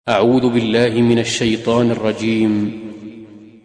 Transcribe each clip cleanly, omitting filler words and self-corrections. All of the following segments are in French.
أعوذ بالله من الشيطان الرجيم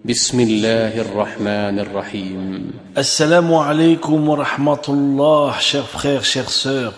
بسم الله الرحمن الرحيم. Assalamu alaikum wa rahmatullah, chers frères, chères sœurs.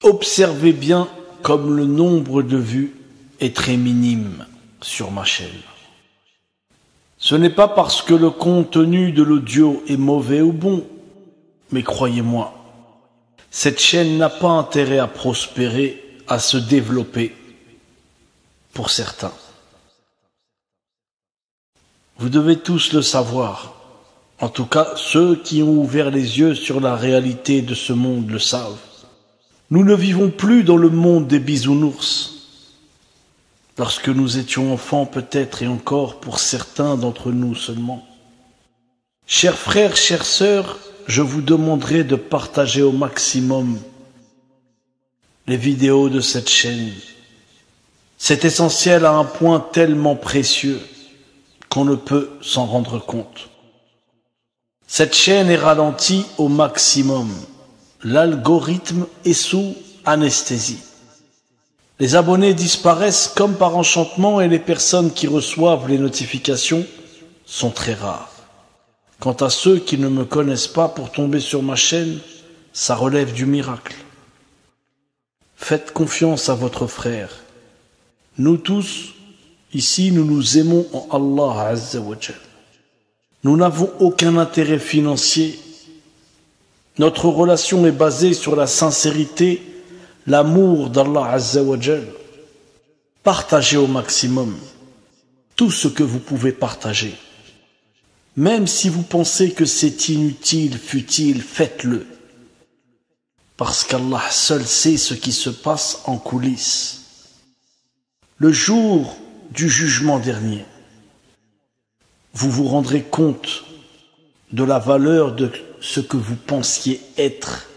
Observez bien comme le nombre de vues est très minime sur ma chaîne. Ce n'est pas parce que le contenu de l'audio est mauvais ou bon, mais croyez-moi, cette chaîne n'a pas intérêt à prospérer, à se développer pour certains. Vous devez tous le savoir. En tout cas, ceux qui ont ouvert les yeux sur la réalité de ce monde le savent. Nous ne vivons plus dans le monde des bisounours. Lorsque nous étions enfants peut-être et encore pour certains d'entre nous seulement. Chers frères, chères sœurs, je vous demanderai de partager au maximum les vidéos de cette chaîne. C'est essentiel à un point tellement précieux qu'on ne peut s'en rendre compte. Cette chaîne est ralentie au maximum. L'algorithme est sous anesthésie. Les abonnés disparaissent comme par enchantement et les personnes qui reçoivent les notifications sont très rares. Quant à ceux qui ne me connaissent pas, pour tomber sur ma chaîne, ça relève du miracle. Faites confiance à votre frère. Nous tous, ici, nous nous aimons en Allah Azza wa Jal. Nous n'avons aucun intérêt financier. Notre relation est basée sur la sincérité, l'amour d'Allah Azza wa Jal. Partagez au maximum tout ce que vous pouvez partager. Même si vous pensez que c'est inutile, futile, faites-le. Parce qu'Allah seul sait ce qui se passe en coulisses. Le jour du jugement dernier, vous vous rendrez compte de la valeur de ce que vous pensiez être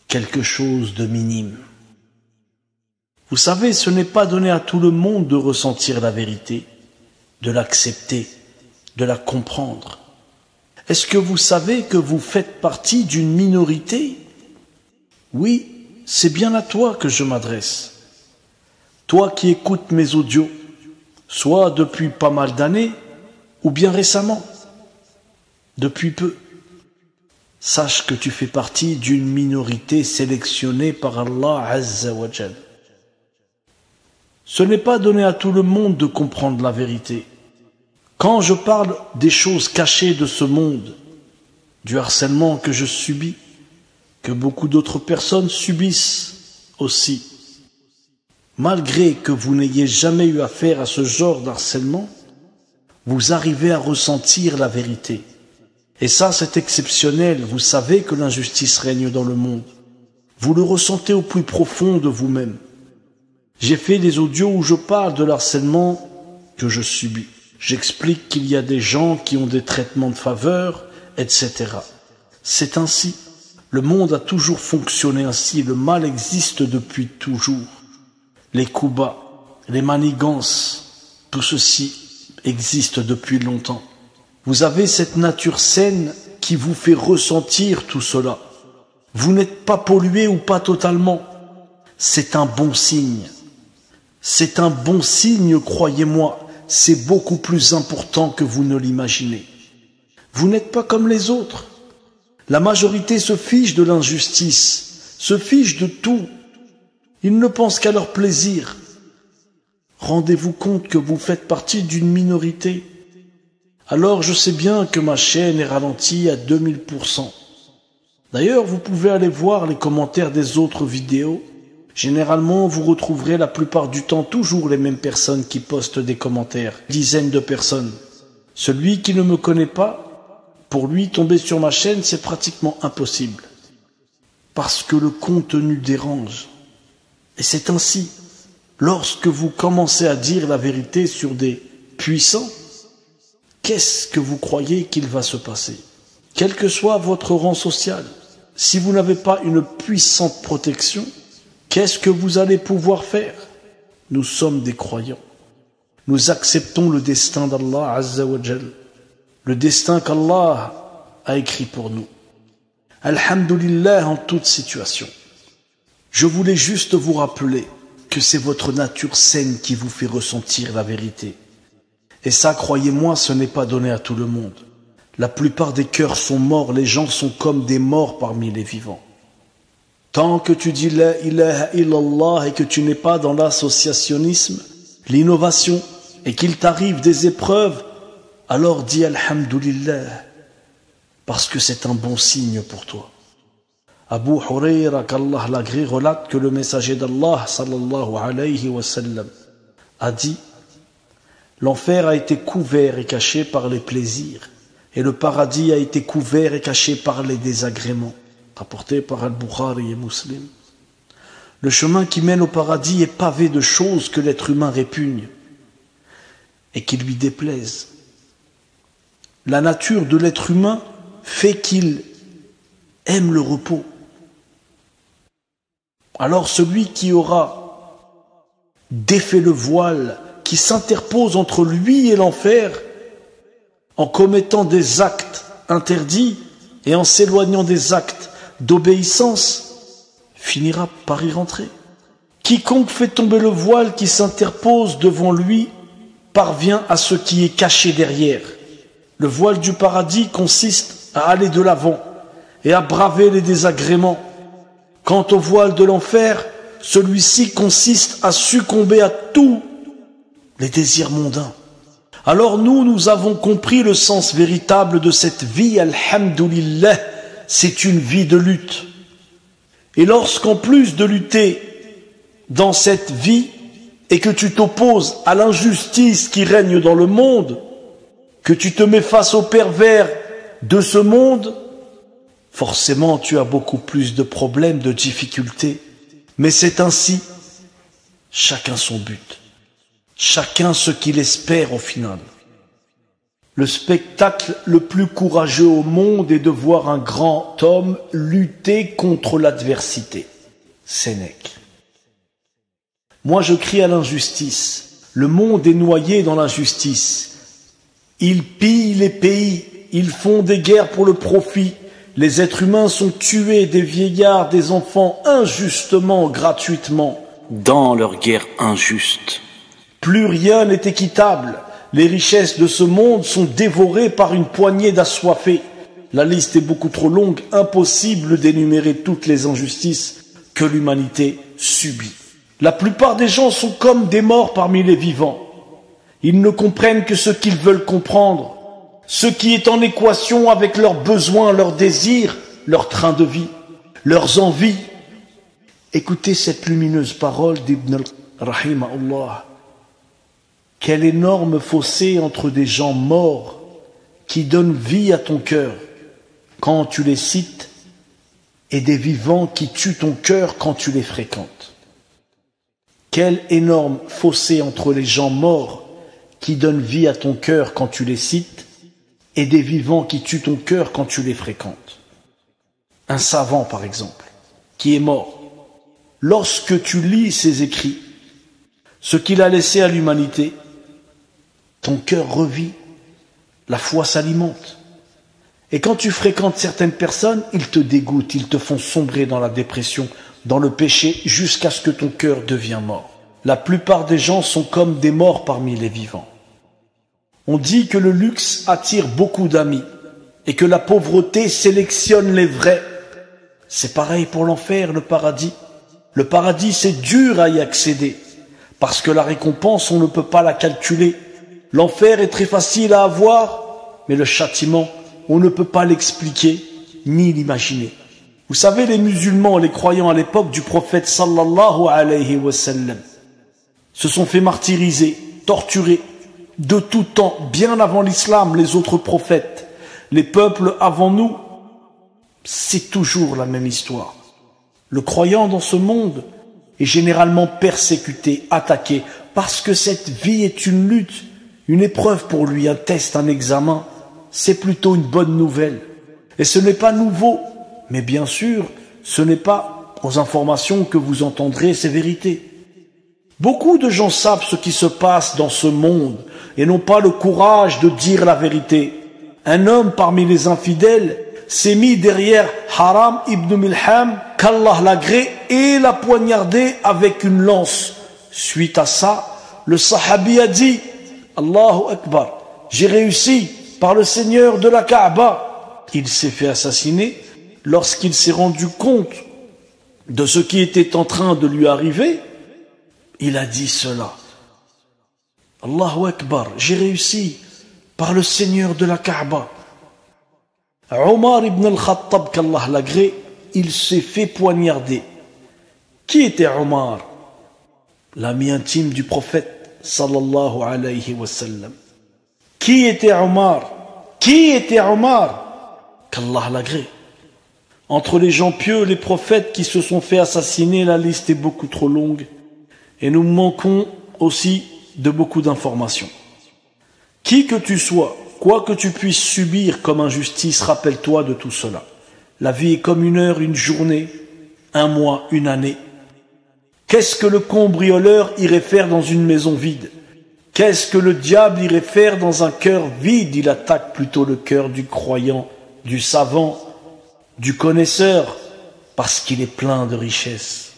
quelque chose de minime. Vous savez, ce n'est pas donné à tout le monde de ressentir la vérité, de l'accepter, de la comprendre. Est-ce que vous savez que vous faites partie d'une minorité? Oui, c'est bien à toi que je m'adresse. Toi qui écoutes mes audios, soit depuis pas mal d'années, ou bien récemment, depuis peu. Sache que tu fais partie d'une minorité sélectionnée par Allah Azza wa Jal. Ce n'est pas donné à tout le monde de comprendre la vérité. Quand je parle des choses cachées de ce monde, du harcèlement que je subis, que beaucoup d'autres personnes subissent aussi, malgré que vous n'ayez jamais eu affaire à ce genre d'harcèlement, vous arrivez à ressentir la vérité. Et ça, c'est exceptionnel. Vous savez que l'injustice règne dans le monde. Vous le ressentez au plus profond de vous-même. J'ai fait des audios où je parle de l'harcèlement que je subis. J'explique qu'il y a des gens qui ont des traitements de faveur, etc. C'est ainsi. Le monde a toujours fonctionné ainsi. Le mal existe depuis toujours. Les coups bas, les manigances, tout ceci existe depuis longtemps. Vous avez cette nature saine qui vous fait ressentir tout cela. Vous n'êtes pas pollué ou pas totalement. C'est un bon signe. C'est un bon signe, croyez-moi. C'est beaucoup plus important que vous ne l'imaginez. Vous n'êtes pas comme les autres. La majorité se fiche de l'injustice, se fiche de tout. Ils ne pensent qu'à leur plaisir. Rendez-vous compte que vous faites partie d'une minorité. Alors je sais bien que ma chaîne est ralentie à 2000%. D'ailleurs, vous pouvez aller voir les commentaires des autres vidéos. Généralement, vous retrouverez la plupart du temps toujours les mêmes personnes qui postent des commentaires. Dizaines de personnes. Celui qui ne me connaît pas, pour lui, tomber sur ma chaîne, c'est pratiquement impossible. Parce que le contenu dérange. Et c'est ainsi. Lorsque vous commencez à dire la vérité sur des puissants, qu'est-ce que vous croyez qu'il va se passer? Quel que soit votre rang social, si vous n'avez pas une puissante protection, qu'est-ce que vous allez pouvoir faire? Nous sommes des croyants. Nous acceptons le destin d'Allah Azza wa Jal, le destin qu'Allah a écrit pour nous. Alhamdulillah en toute situation. Je voulais juste vous rappeler que c'est votre nature saine qui vous fait ressentir la vérité. Et ça, croyez-moi, ce n'est pas donné à tout le monde. La plupart des cœurs sont morts, les gens sont comme des morts parmi les vivants. Tant que tu dis la ilaha illallah et que tu n'es pas dans l'associationnisme, l'innovation, et qu'il t'arrive des épreuves, alors dis alhamdulillah, parce que c'est un bon signe pour toi. Abu Hurayra, qu'Allah l'agrée, relate que le messager d'Allah, sallallahu alayhi wa sallam, a dit: l'enfer a été couvert et caché par les plaisirs, et le paradis a été couvert et caché par les désagréments. Rapporté par Al-Bukhari et Muslim. Le chemin qui mène au paradis est pavé de choses que l'être humain répugne et qui lui déplaisent. La nature de l'être humain fait qu'il aime le repos. Alors celui qui aura défait le voile qui s'interpose entre lui et l'enfer en commettant des actes interdits et en s'éloignant des actes d'obéissance, finira par y rentrer. Quiconque fait tomber le voile qui s'interpose devant lui parvient à ce qui est caché derrière. Le voile du paradis consiste à aller de l'avant et à braver les désagréments. Quant au voile de l'enfer, celui-ci consiste à succomber à tous les désirs mondains. Alors nous avons compris le sens véritable de cette vie, alhamdulillah. C'est une vie de lutte. Et lorsqu'en plus de lutter dans cette vie et que tu t'opposes à l'injustice qui règne dans le monde, que tu te mets face aux pervers de ce monde, forcément tu as beaucoup plus de problèmes, de difficultés. Mais c'est ainsi, chacun son but, chacun ce qu'il espère au final. Le spectacle le plus courageux au monde est de voir un grand homme lutter contre l'adversité. Sénèque. Moi je crie à l'injustice. Le monde est noyé dans l'injustice. Ils pillent les pays, ils font des guerres pour le profit. Les êtres humains sont tués, des vieillards, des enfants, injustement, gratuitement. Dans leur guerre injuste. Plus rien n'est équitable. Les richesses de ce monde sont dévorées par une poignée d'assoiffés. La liste est beaucoup trop longue, impossible d'énumérer toutes les injustices que l'humanité subit. La plupart des gens sont comme des morts parmi les vivants. Ils ne comprennent que ce qu'ils veulent comprendre, ce qui est en équation avec leurs besoins, leurs désirs, leur train de vie, leurs envies. Écoutez cette lumineuse parole d'Ibn al-Rahimahullah. Quel énorme fossé entre des gens morts qui donnent vie à ton cœur quand tu les cites et des vivants qui tuent ton cœur quand tu les fréquentes. Quel énorme fossé entre les gens morts qui donnent vie à ton cœur quand tu les cites et des vivants qui tuent ton cœur quand tu les fréquentes. Un savant, par exemple, qui est mort. Lorsque tu lis ses écrits, ce qu'il a laissé à l'humanité, ton cœur revit, la foi s'alimente. Et quand tu fréquentes certaines personnes, ils te dégoûtent, ils te font sombrer dans la dépression, dans le péché, jusqu'à ce que ton cœur devienne mort. La plupart des gens sont comme des morts parmi les vivants. On dit que le luxe attire beaucoup d'amis et que la pauvreté sélectionne les vrais. C'est pareil pour l'enfer, le paradis. Le paradis, c'est dur à y accéder parce que la récompense, on ne peut pas la calculer. L'enfer est très facile à avoir, mais le châtiment, on ne peut pas l'expliquer ni l'imaginer. Vous savez, les musulmans, les croyants à l'époque du prophète sallallahu alayhi wa sallam se sont fait martyriser, torturer de tout temps, bien avant l'islam, les autres prophètes. Les peuples avant nous, c'est toujours la même histoire. Le croyant dans ce monde est généralement persécuté, attaqué, parce que cette vie est une lutte, une épreuve pour lui, un test, un examen. C'est plutôt une bonne nouvelle. Et ce n'est pas nouveau, mais bien sûr, ce n'est pas aux informations que vous entendrez ces vérités. Beaucoup de gens savent ce qui se passe dans ce monde et n'ont pas le courage de dire la vérité. Un homme parmi les infidèles s'est mis derrière Haram ibn Milham, qu'Allah l'agrée, et l'a poignardé avec une lance Suite à ça, le sahabi a dit Allahu Akbar, j'ai réussi par le Seigneur de la Kaaba. Il s'est fait assassiner lorsqu'il s'est rendu compte de ce qui était en train de lui arriver. Il a dit cela. Allahu Akbar, j'ai réussi par le Seigneur de la Kaaba. Omar ibn al-Khattab, qu'Allah l'agrée, il s'est fait poignarder. Qui était Omar? L'ami intime du prophète sallallahu alayhi wa sallam. Qui était Omar? Qui était Omar? Qu'Allah l'agrée. Entre les gens pieux, les prophètes qui se sont fait assassiner, la liste est beaucoup trop longue. Et nous manquons aussi de beaucoup d'informations. Qui que tu sois, quoi que tu puisses subir comme injustice, rappelle-toi de tout cela. La vie est comme une heure, une journée, un mois, une année. Qu'est-ce que le cambrioleur irait faire dans une maison vide? Qu'est-ce que le diable irait faire dans un cœur vide? Il attaque plutôt le cœur du croyant, du savant, du connaisseur, parce qu'il est plein de richesses.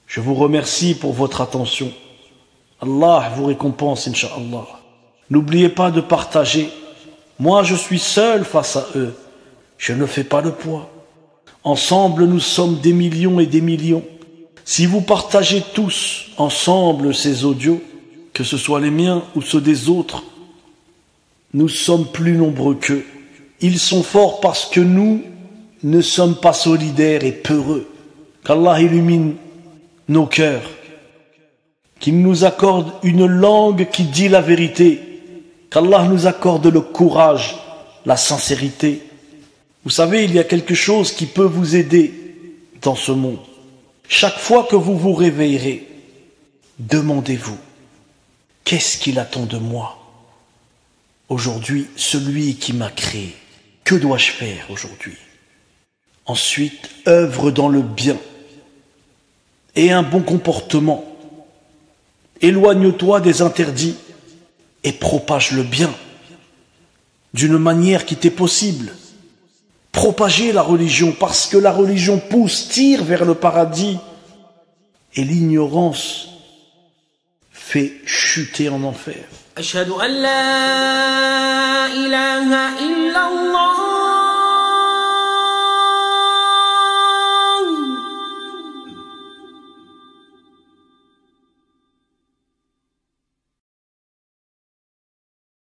Je vous remercie pour votre attention. Allah vous récompense, Inch'Allah. N'oubliez pas de partager. Moi, je suis seul face à eux. Je ne fais pas le poids. Ensemble, nous sommes des millions et des millions. Si vous partagez tous ensemble ces audios, que ce soit les miens ou ceux des autres, nous sommes plus nombreux qu'eux. Ils sont forts parce que nous ne sommes pas solidaires et peureux. Qu'Allah illumine nos cœurs, qu'il nous accorde une langue qui dit la vérité, qu'Allah nous accorde le courage, la sincérité. Vous savez, il y a quelque chose qui peut vous aider dans ce monde. Chaque fois que vous vous réveillerez, demandez-vous, qu'est-ce qu'il attend de moi aujourd'hui, celui qui m'a créé? Que dois-je faire aujourd'hui? Ensuite, œuvre dans le bien et un bon comportement. Éloigne-toi des interdits et propage le bien d'une manière qui t'est possible. Propagez la religion parce que la religion pousse, tire vers le paradis et l'ignorance fait chuter en enfer. أشهد أن لا إله إلا